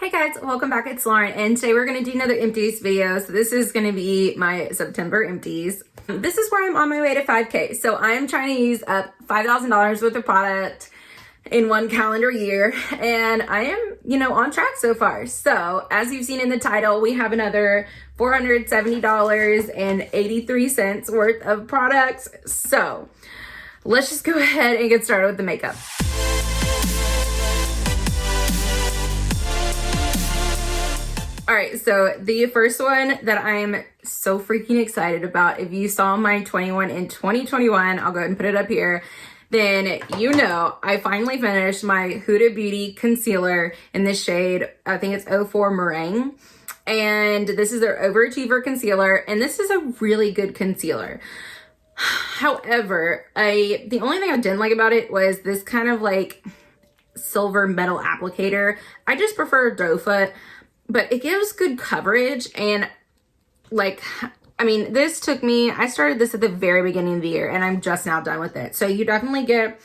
Hey guys, welcome back. It's Lauren, and today we're going to do another empties video. So this is going to be my September empties. This is where I'm on my way to 5K. So I'm trying to use up $5,000 worth of product in one calendar year, and I am, on track so far. So as you've seen in the title, we have another $470.83 worth of products. So let's just go ahead and get started with the makeup. All right, so the first one that I'm so freaking excited about, if you saw my 21 in 2021, I'll go ahead and put it up here, then I finally finished my Huda Beauty concealer in the shade, I think it's 04 Meringue. And this is their Overachiever Concealer, and this is a really good concealer. However, the only thing I didn't like about it was this kind of like silver metal applicator. I just prefer doe foot. But it gives good coverage, and this took me, I started this at the very beginning of the year and I'm just now done with it. So you definitely get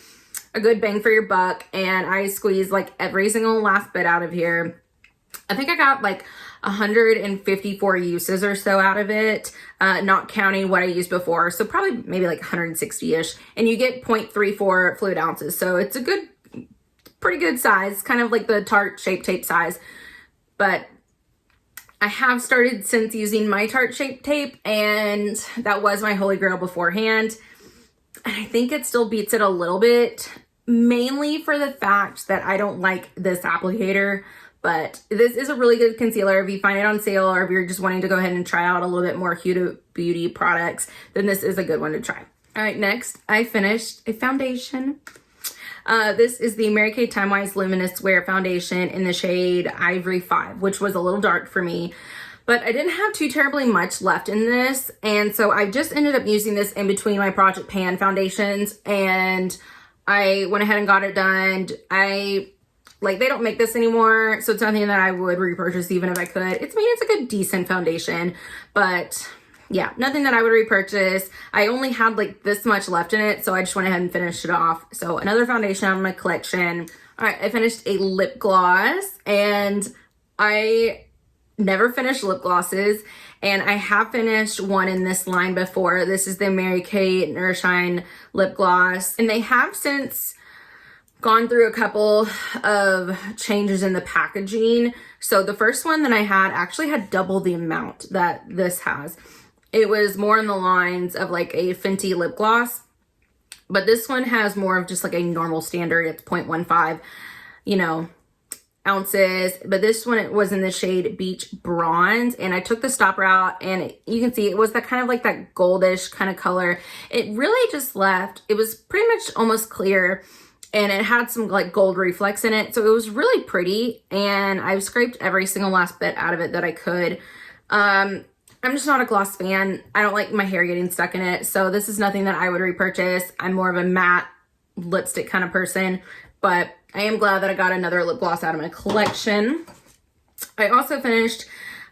a good bang for your buck, and I squeezed like every single last bit out of here. I think I got like 154 uses or so out of it, not counting what I used before. So probably maybe like 160-ish, and you get 0.34 fluid ounces. So it's a pretty good size, kind of like the Tarte Shape Tape size. But I have started since using my Tarte Shape Tape, and that was my holy grail beforehand. And I think it still beats it a little bit, mainly for the fact that I don't like this applicator. But this is a really good concealer. If you find it on sale, or if you're just wanting to go ahead and try out a little bit more Huda Beauty products, then this is a good one to try. All right, next I finished a foundation. This is the Mary Kay Timewise Luminous Wear Foundation in the shade Ivory 5, which was a little dark for me. But I didn't have too terribly much left in this, and so I just ended up using this in between my Project Pan foundations, and I went ahead and got it done. They don't make this anymore, so it's nothing that I would repurchase even if I could. It's a good, decent foundation, but yeah, nothing that I would repurchase. I only had like this much left in it, so I just went ahead and finished it off. So another foundation out of my collection. All right, I finished a lip gloss, and I never finished lip glosses, and I have finished one in this line before. This is the Mary Kay Nourishine lip gloss, and they have since gone through a couple of changes in the packaging. So the first one that I had actually had double the amount that this has. It was more in the lines of like a Fenty lip gloss, but this one has more of just like a normal standard. It's 0.15, ounces. But this one, it was in the shade Beach Bronze, and I took the stopper out, and you can see it was that kind of like that goldish kind of color. It really just left, it was pretty much almost clear, and it had some like gold reflex in it. So it was really pretty, and I've scraped every single last bit out of it that I could. I'm just not a gloss fan. I don't like my hair getting stuck in it. So this is nothing that I would repurchase. I'm more of a matte lipstick kind of person, but I am glad that I got another lip gloss out of my collection. I also finished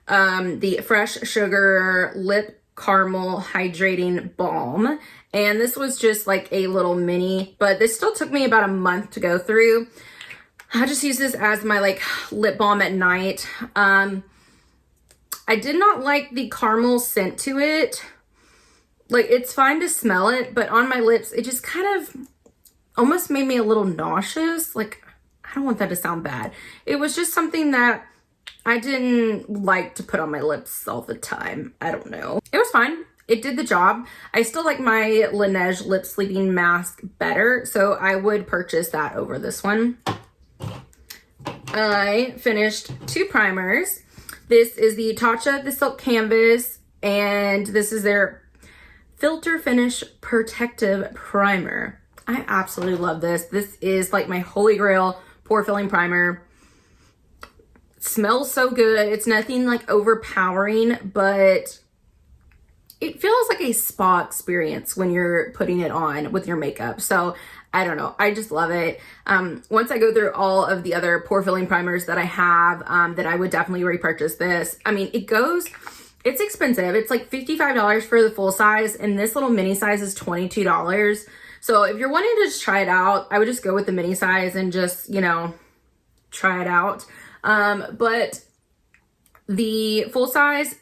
the Fresh Sugar Lip Caramel Hydrating Balm. And this was just like a little mini, but this still took me about a month to go through. I just use this as my like lip balm at night. I did not like the caramel scent to it. Like, it's fine to smell it, but on my lips, it just kind of almost made me a little nauseous. Like, I don't want that to sound bad. It was just something that I didn't like to put on my lips all the time. I don't know. It was fine. It did the job. I still like my Laneige Lip Sleeping Mask better, so I would purchase that over this one. I finished two primers. This is the Tatcha The Silk Canvas, and this is their Filter Finish Protective Primer. I absolutely love this. This is like my holy grail pore filling primer. It smells so good. It's nothing like overpowering, but it feels like a spa experience when you're putting it on with your makeup. So I don't know. I just love it. Once I go through all of the other pore filling primers that I have, that I would definitely repurchase this. I mean, it's expensive. It's like $55 for the full size, and this little mini size is $22. So if you're wanting to just try it out, I would just go with the mini size and just, try it out. But the full size,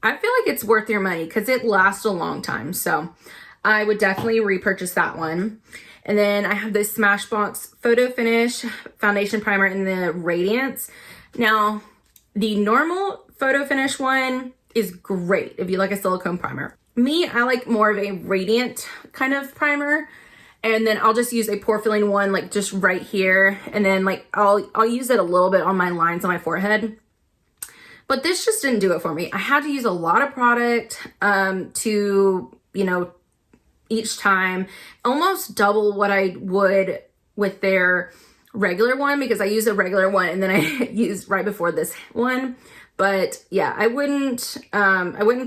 I feel like it's worth your money because it lasts a long time. So I would definitely repurchase that one. And then I have this Smashbox Photo Finish Foundation Primer in the Radiance. Now, the normal Photo Finish one is great if you like a silicone primer. Me, I like more of a radiant kind of primer. And then I'll just use a pore filling one like just right here. And then like I'll use it a little bit on my lines on my forehead. But this just didn't do it for me. I had to use a lot of product to, you know, each time. Almost double what I would with their regular one because I use a regular one and then I used right before this one. But yeah, I wouldn't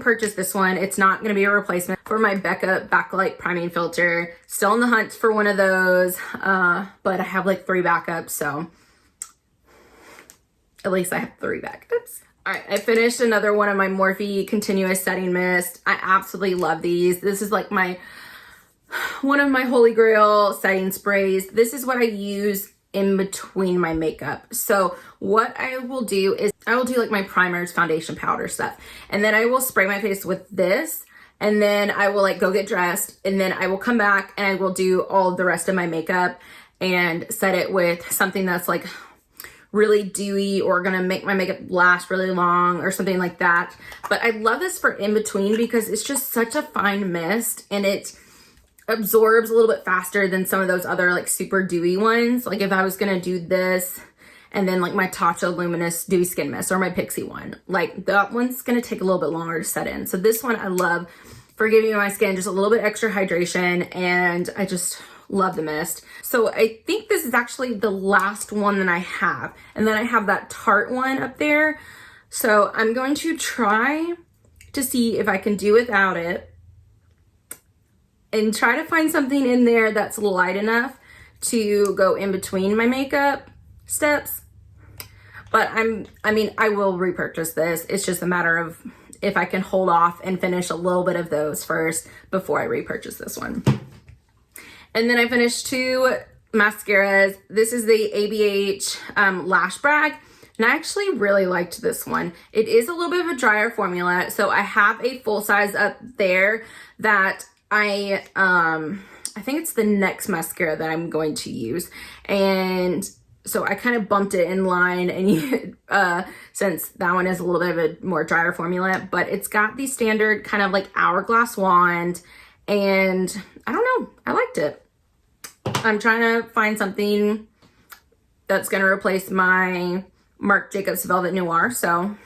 purchase this one. It's not going to be a replacement for my Becca Backlight Priming Filter. Still in the hunt for one of those, but I have like 3 backups, so at least I have 3 backups. All right, I finished another one of my Morphe Continuous Setting Mist. I absolutely love these. This is like one of my holy grail setting sprays. This is what I use in between my makeup. So what I will do is I will do like my primers, foundation, powder stuff. And then I will spray my face with this. And then I will like go get dressed. And then I will come back and I will do all of the rest of my makeup and set it with something that's like really dewy or gonna make my makeup last really long or something like that. But I love this for in between because it's just such a fine mist and it absorbs a little bit faster than some of those other like super dewy ones. Like if I was gonna do this and then like my Tatcha Luminous Dewy Skin Mist or my Pixie one, like that one's gonna take a little bit longer to set in. So this one I love for giving my skin just a little bit extra hydration, and I just love the mist. So I think this is actually the last one that I have, and then I have that Tarte one up there. So I'm going to try to see if I can do without it and try to find something in there that's light enough to go in between my makeup steps. But I mean, I will repurchase this. It's just a matter of if I can hold off and finish a little bit of those first before I repurchase this one. And then I finished 2 mascaras. This is the Abh Lash Bag. And I actually really liked this one. It is a little bit of a drier formula. So I have a full size up there that I think it's the next mascara that I'm going to use. And so I kind of bumped it in line, and since that one is a little bit of a more drier formula, but it's got the standard kind of like hourglass wand, and I don't know, I liked it. I'm trying to find something that's going to replace my Marc Jacobs Velvet Noir. So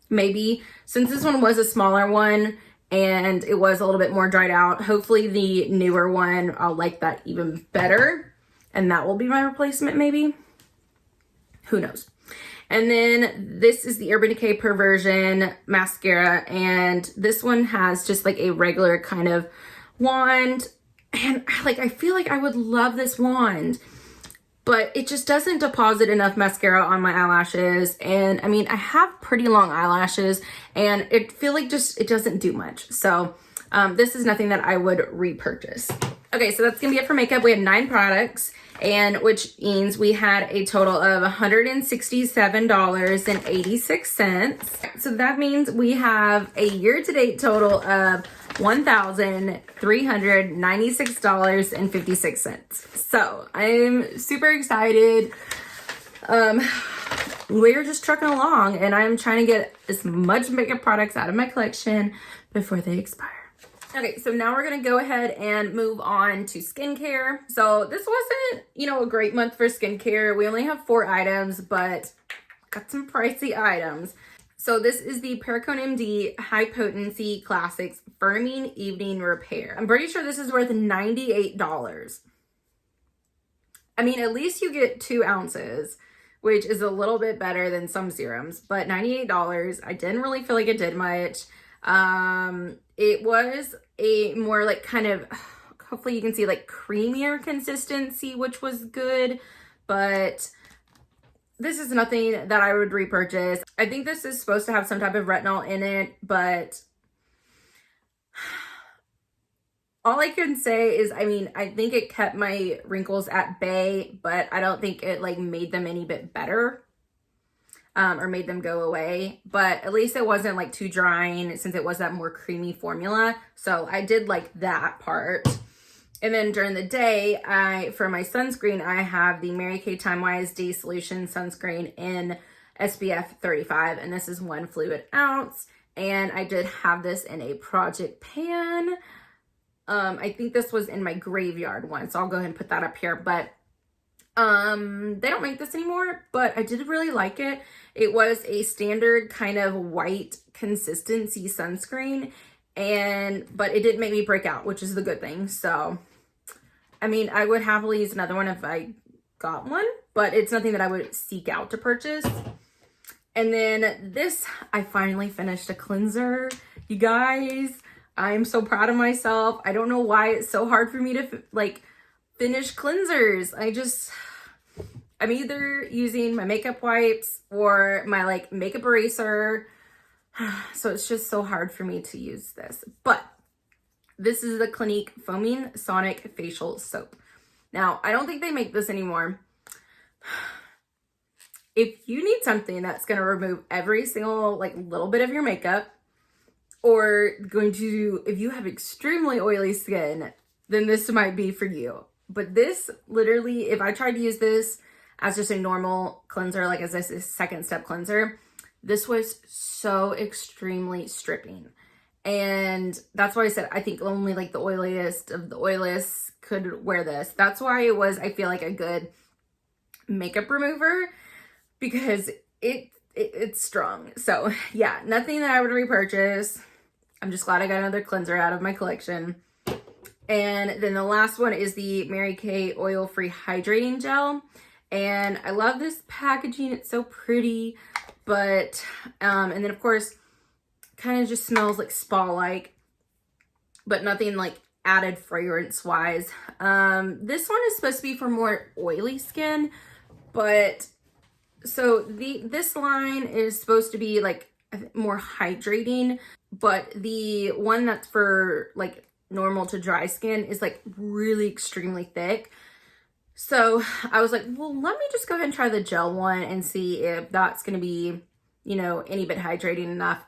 maybe, since this one was a smaller one and it was a little bit more dried out, hopefully the newer one, I'll like that even better. And that will be my replacement maybe. Who knows? And then this is the Urban Decay Perversion mascara. And this one has just like a regular kind of wand. And like, I feel like I would love this wand, but it just doesn't deposit enough mascara on my eyelashes. And I mean, I have pretty long eyelashes and it feel like just, it doesn't do much. So this is nothing that I would repurchase. Okay, so that's gonna be it for makeup. We had 9 products, and which means we had a total of $167.86. So that means we have a year-to-date total of $1,396.56. So I'm super excited. We're just trucking along, and I'm trying to get as much makeup products out of my collection before they expire. Okay, so now we're gonna go ahead and move on to skincare. So this wasn't, you know, a great month for skincare. We only have 4 items, but got some pricey items. So this is the Pericone MD High Potency Classics Firming Evening Repair. I'm pretty sure this is worth $98. I mean, at least you get 2 ounces, which is a little bit better than some serums, but $98, I didn't really feel like it did much. It was a more like kind of, hopefully you can see like creamier consistency, which was good, but this is nothing that I would repurchase. I think this is supposed to have some type of retinol in it, but all I can say is, I mean, I think it kept my wrinkles at bay, but I don't think it like made them any bit better. or made them go away, but at least it wasn't like too drying since it was that more creamy formula. So I did like that part. And then during the day, for my sunscreen, I have the Mary Kay Timewise D Solution Sunscreen in SPF 35, and this is 1 fluid ounce. And I did have this in a project pan. I think this was in my graveyard one, so I'll go ahead and put that up here. But they don't make this anymore, but I did really like it. It was a standard kind of white consistency sunscreen, but it didn't make me break out, which is the good thing. So, I mean, I would happily use another one if I got one, but it's nothing that I would seek out to purchase. And then this, I finally finished a cleanser. You guys, I'm so proud of myself. I don't know why it's so hard for me to like finish cleansers. I'm either using my makeup wipes or my like makeup eraser. So it's just so hard for me to use this. But this is the Clinique Foaming Sonic Facial Soap. Now, I don't think they make this anymore. If you need something that's going to remove every single like little bit of your makeup, or if you have extremely oily skin, then this might be for you. But this literally, if I tried to use this as just a normal cleanser, like as a second step cleanser, this was so extremely stripping. And that's why I said I think only like the oiliest of the oiliest could wear this. That's why it was, I feel like, a good makeup remover, because it's strong. So yeah, nothing that I would repurchase. I'm just glad I got another cleanser out of my collection. And then the last one is the Mary Kay Oil-Free Hydrating Gel. And I love this packaging. It's so pretty. But, and then of course, kind of just smells like spa-like, but nothing like added fragrance-wise. This one is supposed to be for more oily skin, but so this line is supposed to be like more hydrating, but the one that's for like normal to dry skin is like really extremely thick. So I was like, well, let me just go ahead and try the gel one and see if that's going to be, you know, any bit hydrating enough.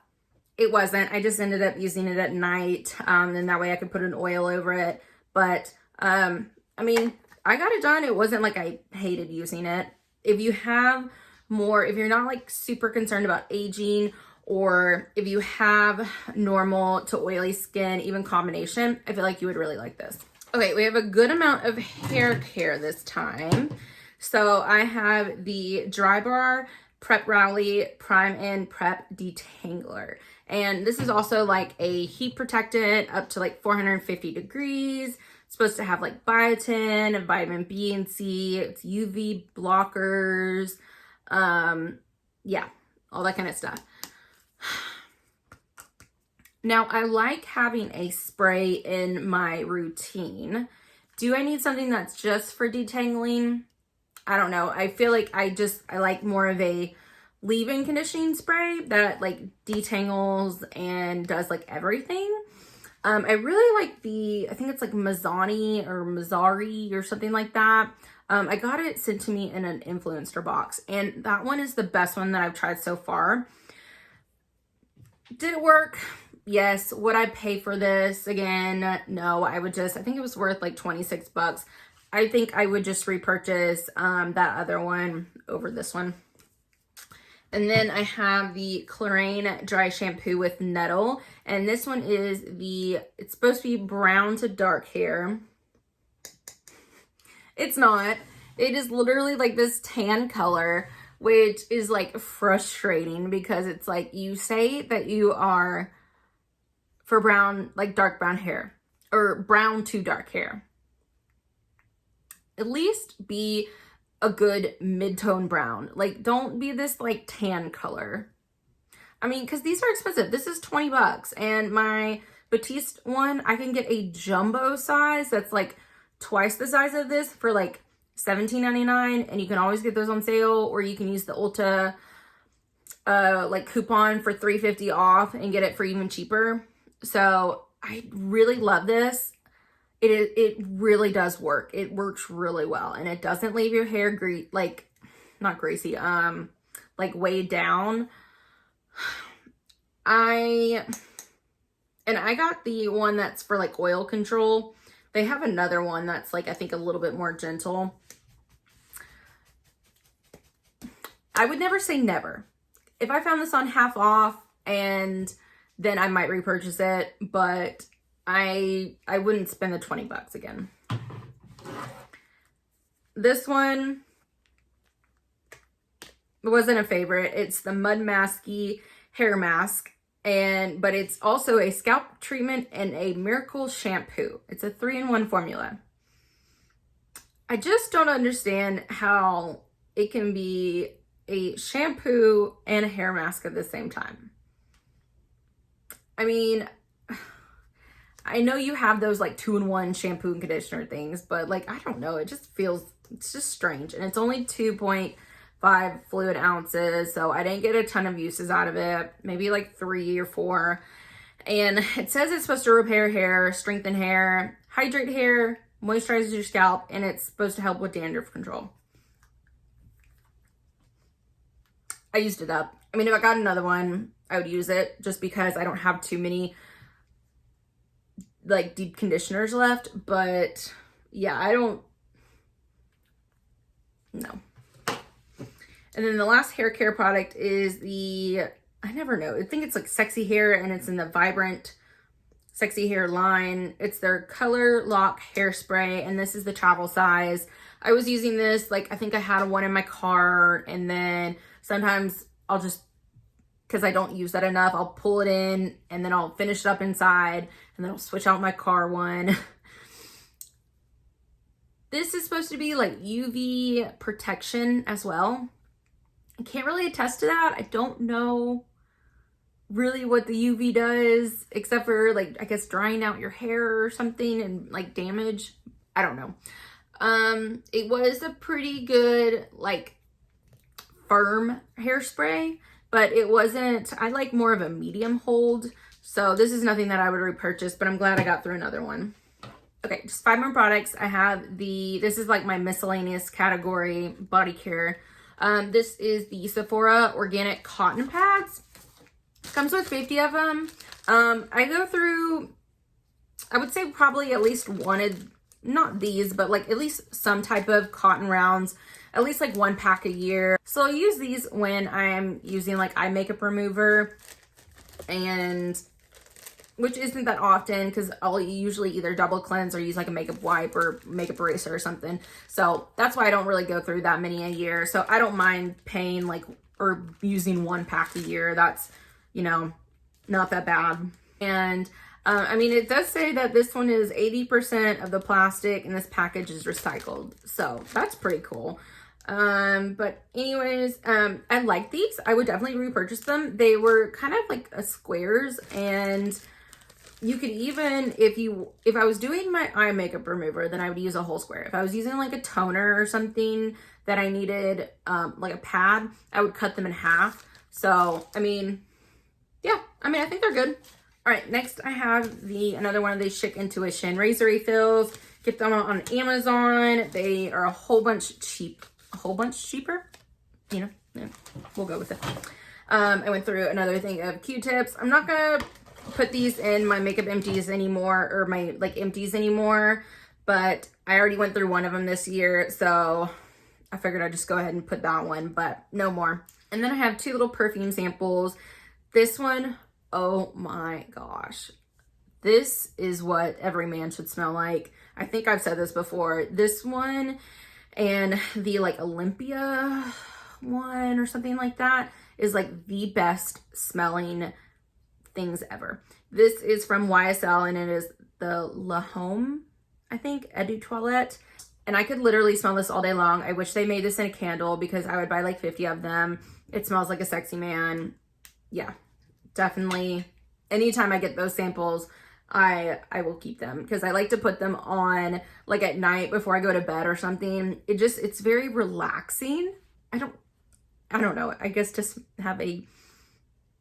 It wasn't. I just ended up using it at night, and that way I could put an oil over it. But, I mean, I got it done. It wasn't like I hated using it. If you're not like super concerned about aging, or if you have normal to oily skin, even combination, I feel like you would really like this. Okay, we have a good amount of hair care this time. So I have the Dry Bar Prep Rally Prime and Prep Detangler. And this is also like a heat protectant up to like 450 degrees. It's supposed to have like biotin and vitamin B and C. It's UV blockers. Yeah, all that kind of stuff. Now, I like having a spray in my routine. Do I need something that's just for detangling? I don't know. I feel like I like more of a leave-in conditioning spray that like detangles and does like everything. I really like I think it's like Mazzani or Mazzari or something like that. I got it sent to me in an influencer box, and that one is the best one that I've tried so far. Did it work? Yes. Would I pay for this again? No, I think it was worth like 26 bucks. I think I would just repurchase that other one over this one. And then I have the Chlorine Dry Shampoo with Nettle. And this one is it's supposed to be brown to dark hair. It's not. It is literally like this tan color, which is like frustrating because it's like you say that you are for brown, like dark brown hair or brown to dark hair. At least be a good mid-tone brown. Like, don't be this like tan color. I mean, because these are expensive. This is 20 bucks. And my Batiste one, I can get a jumbo size that's like twice the size of this for like $17.99. And you can always get those on sale, or you can use the Ulta like coupon for $3.50 off and get it for even cheaper. So I really love this. It really does work. It works really well, and it doesn't leave your hair not greasy, like like way down. I got the one that's for like oil control. They have another one that's like, I think a little bit more gentle. I would never say never. If I found this on half off, and then I might repurchase it, but I wouldn't spend the 20 bucks again. This one wasn't a favorite. It's the Mud Masky hair mask, but it's also a scalp treatment and a miracle shampoo. It's a 3-in-1 formula. I just don't understand how it can be a shampoo and a hair mask at the same time. I mean, I know you have those like 2-in-1 shampoo and conditioner things, but like, I don't know. It just feels, it's just strange. And it's only 2.5 fluid ounces. So I didn't get a ton of uses out of it. Maybe like 3 or 4. And it says it's supposed to repair hair, strengthen hair, hydrate hair, moisturize your scalp, and it's supposed to help with dandruff control. I used it up. I mean, if I got another one, I would use it just because I don't have too many like deep conditioners left. But yeah, I don't know. And then the last hair care product is I never know. I think it's like Sexy Hair, and it's in the Vibrant Sexy Hair line. It's their Color Lock Hairspray, and this is the travel size. I was using this, like, I think I had one in my car, and then sometimes I'll just, because I don't use that enough, I'll pull it in, and then I'll finish it up inside, and then I'll switch out my car one. This is supposed to be like UV protection as well. I can't really attest to that. I don't know really what the UV does, except for like, I guess drying out your hair or something and like damage. I don't know. It was a pretty good, like, firm hairspray, but it wasn't, I like more of a medium hold. So this is nothing that I would repurchase, but I'm glad I got through another one. Okay, just 5 more products. I have this is like my miscellaneous category body care. This is the Sephora organic cotton pads. Comes with 50 of them. I go through, I would say probably at least one of, not these, but like at least some type of cotton rounds, at least like 1 pack a year. So I'll use these when I'm using like eye makeup remover, and which isn't that often because I'll usually either double cleanse or use like a makeup wipe or makeup eraser or something. So that's why I don't really go through that many a year. So I don't mind paying like, or using 1 pack a year. That's, you know, not that bad. And I mean, it does say that this one is 80% of the plastic in this package is recycled. So that's pretty cool. But anyways, I like these. I would definitely repurchase them. They were kind of like a squares, and you could even, if I was doing my eye makeup remover, then I would use a whole square. If I was using like a toner or something that I needed, like a pad, I would cut them in half. So, I mean, yeah, I mean, I think they're good. All right, next I have another one of these Chic Intuition razor refills. Get them on Amazon. They are a whole bunch cheaper. You know, yeah, we'll go with it. I went through another thing of Q-tips. I'm not gonna put these in my makeup empties anymore, or my like empties anymore, but I already went through one of them this year, so I figured I'd just go ahead and put that one, but no more. And then I have 2 little perfume samples. This one, oh my gosh. This is what every man should smell like. I think I've said this before. This one and the like Olympia one or something like that is like the best smelling things ever. This is from YSL, and it is the La Home, I think, Eau de Toilette. And I could literally smell this all day long. I wish they made this in a candle because I would buy like 50 of them. It smells like a sexy man. Yeah, definitely. Anytime I get those samples, I will keep them because I like to put them on like at night before I go to bed or something. It's very relaxing. I don't know. I guess just have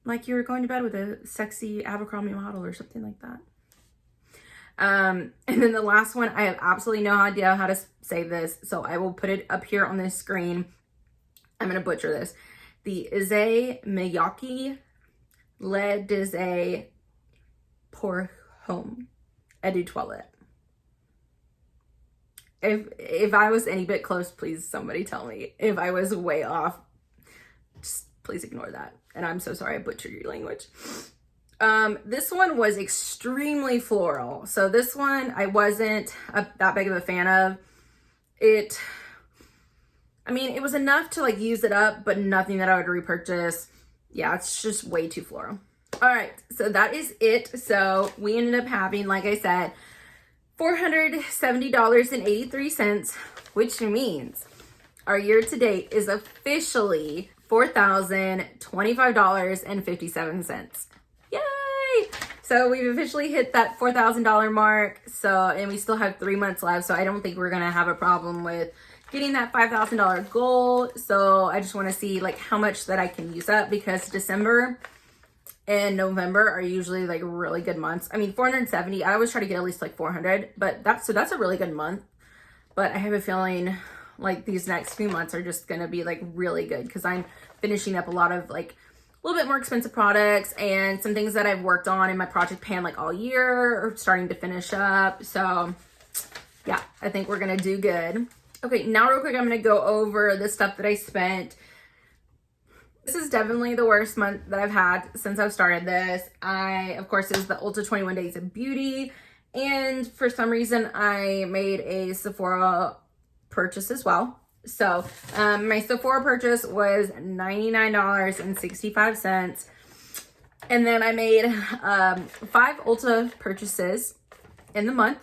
like you're going to bed with a sexy Abercrombie model or something like that. And then the last one, I have absolutely no idea how to say this, so I will put it up here on this screen. I'm going to butcher this. the Abh Lash Pour Home Eau de Toilette. If I was any bit close, please somebody tell me. If I was way off, just please ignore that. And I'm so sorry I butchered your language. This one was extremely floral. So this one I wasn't that big of a fan of. I mean, it was enough to like use it up, but nothing that I would repurchase. Yeah, it's just way too floral. All right, so that is it. So we ended up having, like I said, $470.83, which means our year to date is officially $4,025.57. Yay! So we've officially hit that $4,000 mark. So, and we still have 3 months left. So I don't think we're gonna have a problem with getting that $5,000 goal. So I just want to see like how much that I can use up, because December and November are usually like really good months. I mean, 470, I always try to get at least like 400, but that's a really good month. But I have a feeling like these next few months are just going to be like really good, because I'm finishing up a lot of like a little bit more expensive products and some things that I've worked on in my project pan like all year are starting to finish up. So yeah, I think we're going to do good. Okay, now real quick, I'm going to go over the stuff that I spent. This is definitely the worst month that I've had since I've started this. Of course, is the Ulta 21 Days of Beauty. And for some reason, I made a Sephora purchase as well. So my Sephora purchase was $99.65. And then I made 5 Ulta purchases in the month.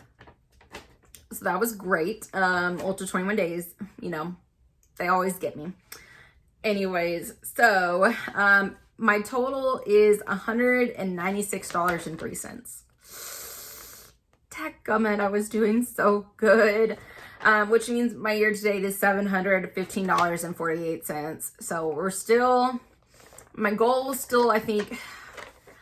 So that was great. Ulta 21 Days, you know, they always get me. Anyways, so my total is $196.03. Dadgummit, I was doing so good. Which means my year to date is $715.48. So we're still, my goal is still, I think,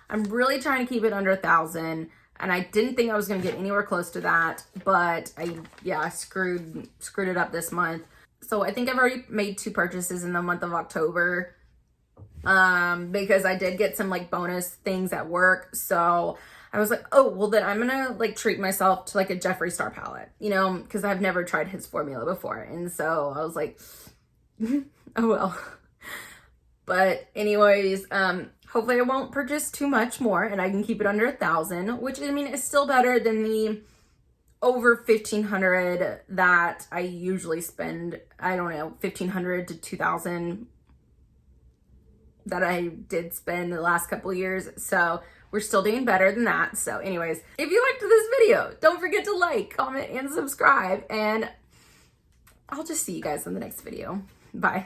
I'm really trying to keep it under 1,000. And I didn't think I was going to get anywhere close to that, but I screwed it up this month. So I think I've already made 2 purchases in the month of October, because I did get some like bonus things at work. So I was like, oh, well then I'm going to like treat myself to like a Jeffree Star palette, you know, because I've never tried his formula before. And so I was like, oh well. But anyways, hopefully I won't purchase too much more and I can keep it under 1,000, which I mean is still better than the over 1,500 that I usually spend. I don't know, 1,500 to 2,000 that I did spend the last couple of years. So we're still doing better than that. So anyways, if you liked this video, don't forget to like, comment, and subscribe. And I'll just see you guys in the next video. Bye.